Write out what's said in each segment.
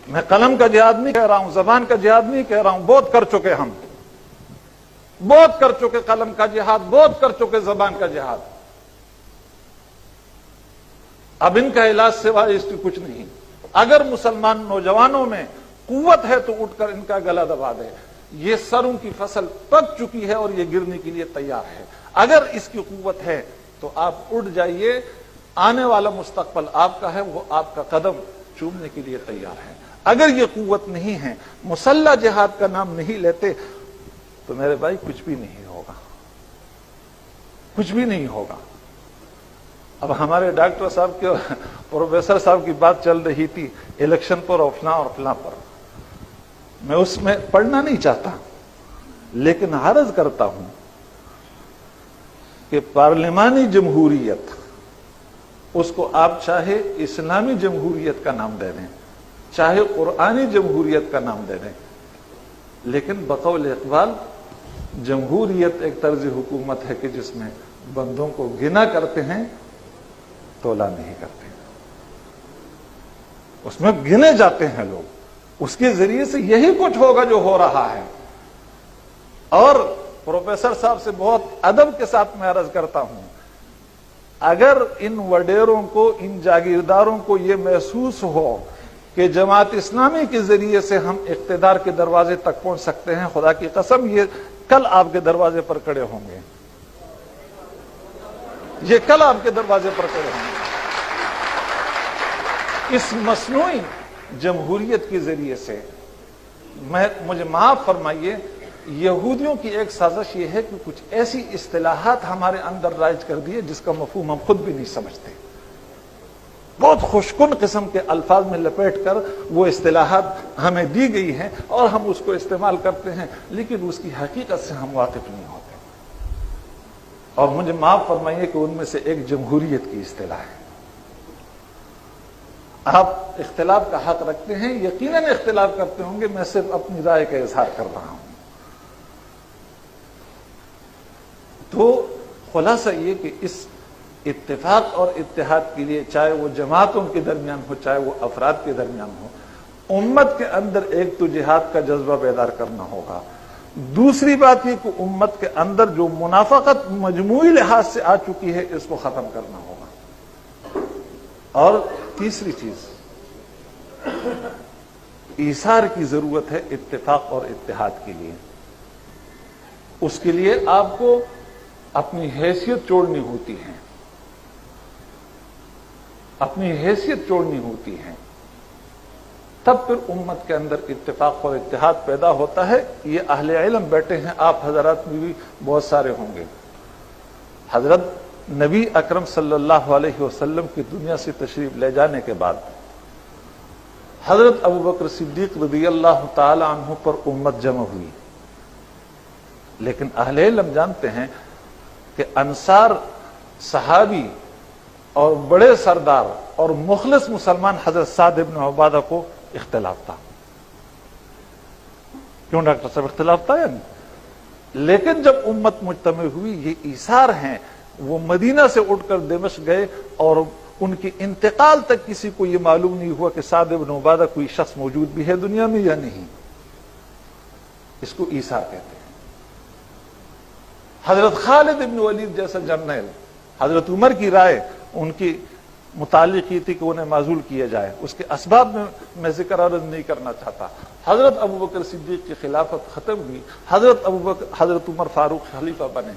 میں قلم کا جہاد نہیں کہہ رہا ہوں، زبان کا جہاد نہیں کہہ رہا ہوں، بہت کر چکے ہم، بہت کر چکے قلم کا جہاد، بہت کر چکے زبان کا جہاد. اب ان کا علاج سوائے اس کی کچھ نہیں. اگر مسلمان نوجوانوں میں قوت ہے تو اٹھ کر ان کا گلا دبا دے. یہ سروں کی فصل پک چکی ہے اور یہ گرنے کے لیے تیار ہے. اگر اس کی قوت ہے تو آپ اٹھ جائیے، آنے والا مستقبل آپ کا ہے، وہ آپ کا قدم چومنے کے لیے تیار ہے. اگر یہ قوت نہیں ہے، مسلح جہاد کا نام نہیں لیتے، تو میرے بھائی کچھ بھی نہیں ہوگا، کچھ بھی نہیں ہوگا. اب ہمارے ڈاکٹر صاحب کے پروفیسر صاحب کی بات چل رہی تھی الیکشن پر اور فلاں پر. میں اس میں پڑھنا نہیں چاہتا، لیکن عرض کرتا ہوں کہ پارلیمانی جمہوریت، اس کو آپ چاہے اسلامی جمہوریت کا نام دے دیں، چاہے قرآنی جمہوریت کا نام دے دیں، لیکن بقول اقبال جمہوریت ایک طرز حکومت ہے کہ جس میں بندوں کو گنا کرتے ہیں، تولا نہیں کرتے. اس میں گنے جاتے ہیں لوگ. اس کے ذریعے سے یہی کچھ ہوگا جو ہو رہا ہے. اور پروفیسر صاحب سے بہت ادب کے ساتھ میں عرض کرتا ہوں، اگر ان وڈیروں کو، ان جاگیرداروں کو یہ محسوس ہو کہ جماعت اسلامی کے ذریعے سے ہم اقتدار کے دروازے تک پہنچ سکتے ہیں، خدا کی قسم یہ کل آپ کے دروازے پر کھڑے ہوں گے. یہ کل آپ کے دروازے پر کھڑے ہوں گے. اس مصنوعی جمہوریت کے ذریعے سے مجھے معاف فرمائیے، یہودیوں کی ایک سازش یہ ہے کہ کچھ ایسی اصطلاحات ہمارے اندر رائج کر دی ہے جس کا مفہوم ہم خود بھی نہیں سمجھتے. بہت خوشکن قسم کے الفاظ میں لپیٹ کر وہ اصطلاحات ہمیں دی گئی ہیں اور ہم اس کو استعمال کرتے ہیں، لیکن اس کی حقیقت سے ہم واقف نہیں ہوتے. اور مجھے معاف فرمائیے کہ ان میں سے ایک جمہوریت کی اصطلاح ہے. آپ اختلاف کا حق رکھتے ہیں، یقیناً اختلاف کرتے ہوں گے، میں صرف اپنی رائے کا اظہار کر رہا ہوں. تو خلاصہ یہ کہ اس اتفاق اور اتحاد کے لیے، چاہے وہ جماعتوں کے درمیان ہو، چاہے وہ افراد کے درمیان ہو، امت کے اندر ایک تو جہاد کا جذبہ بیدار کرنا ہوگا. دوسری بات یہ کہ امت کے اندر جو منافقت مجموعی لحاظ سے آ چکی ہے اس کو ختم کرنا ہوگا. اور تیسری چیز، ایثار کی ضرورت ہے اتفاق اور اتحاد کے لیے. اس کے لیے آپ کو اپنی حیثیت چھوڑنی ہوتی ہے، اپنی حیثیت چھوڑنی ہوتی ہے، تب پھر امت کے اندر اتفاق اور اتحاد پیدا ہوتا ہے. یہ اہل علم بیٹھے ہیں، آپ حضرات بھی بہت سارے ہوں گے. حضرت نبی اکرم صلی اللہ علیہ وسلم کی دنیا سے تشریف لے جانے کے بعد حضرت ابوبکر صدیق رضی اللہ تعالی عنہ پر امت جمع ہوئی. لیکن اہل علم جانتے ہیں کہ انصار صحابی اور بڑے سردار اور مخلص مسلمان حضرت سعد بن عبادہ کو اختلاف تھا. کیوں ڈاکٹر صاحب اختلاف تھا؟ یعنی لیکن جب امت مجتمع ہوئی، یہ ایثار ہیں، وہ مدینہ سے اٹھ کر دمشق گئے اور ان کی انتقال تک کسی کو یہ معلوم نہیں ہوا کہ سعد بن عبادہ کوئی شخص موجود بھی ہے دنیا میں یا نہیں. اس کو ایثار کہتے ہیں. حضرت خالد بن ولید جیسا جرنیل، حضرت عمر کی رائے ان کی متعلق کی تھی کہ انہیں معزول کیا جائے. اس کے اسباب میں ذکر عرض نہیں کرنا چاہتا. حضرت ابوبکر صدیق کی خلافت ختم ہوئی، حضرت عمر فاروق خلیفہ بنے،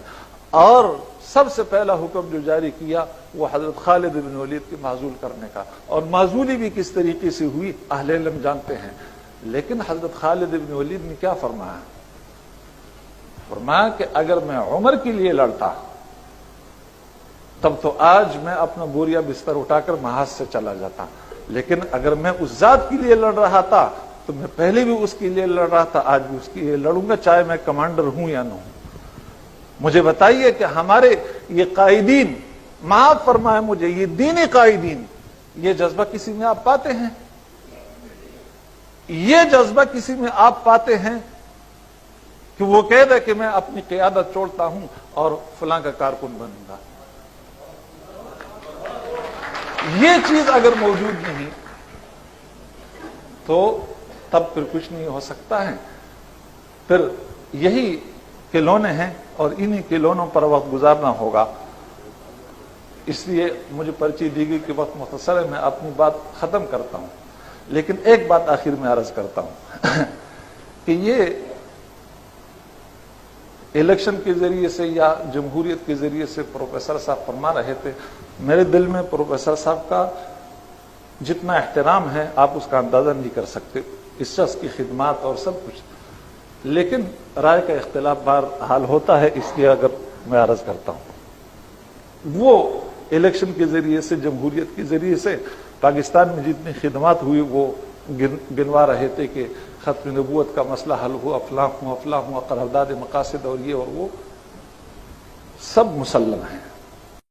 اور سب سے پہلا حکم جو جاری کیا وہ حضرت خالد بن ولید کے معزول کرنے کا. اور معزولی بھی کس طریقے سے ہوئی اہل علم جانتے ہیں. لیکن حضرت خالد بن ولید نے کیا فرمایا؟ فرمایا کہ اگر میں عمر کے لیے لڑتا تب تو آج میں اپنا بوریا بستر اٹھا کر محاذ سے چلا جاتا، لیکن اگر میں اس ذات کے لیے لڑ رہا تھا تو میں پہلے بھی اس کے لیے لڑ رہا تھا، آج بھی اس کے لیے لڑوں گا، چاہے میں کمانڈر ہوں یا نہ ہوں. مجھے بتائیے کہ ہمارے یہ قائدین، معاف فرمائے مجھے، یہ دینی قائدین، یہ جذبہ کسی میں آپ پاتے ہیں؟ یہ جذبہ کسی میں آپ پاتے ہیں کہ وہ کہہ دے کہ میں اپنی قیادت چھوڑتا ہوں اور فلاں کا کارکن بنوں گا؟ یہ چیز اگر موجود نہیں تو تب پھر کچھ نہیں ہو سکتا ہے. پھر یہی کھلونے ہیں اور انہی کھلونوں پر وقت گزارنا ہوگا. اس لیے مجھے پرچی دی گئی کہ وقت مختصر ہے, میں اپنی بات ختم کرتا ہوں. لیکن ایک بات آخر میں عرض کرتا ہوں کہ یہ الیکشن کے ذریعے سے یا جمہوریت کے ذریعے سے پروفیسر صاحب فرما رہے تھے, میرے دل میں پروفیسر صاحب کا جتنا احترام ہے آپ اس کا اندازہ نہیں کر سکتے, اس شخص کی خدمات اور سب کچھ. لیکن رائے کا اختلاف بار حال ہوتا ہے, اس لیے اگر میں عرض کرتا ہوں, وہ الیکشن کے ذریعے سے جمہوریت کے ذریعے سے پاکستان میں جتنی خدمات ہوئی وہ گنوا رہے تھے کہ ختم نبوت کا مسئلہ حل ہوا, فلاں ہوا, قرارداد مقاصد اور یہ اور وہ سب مسلم ہیں.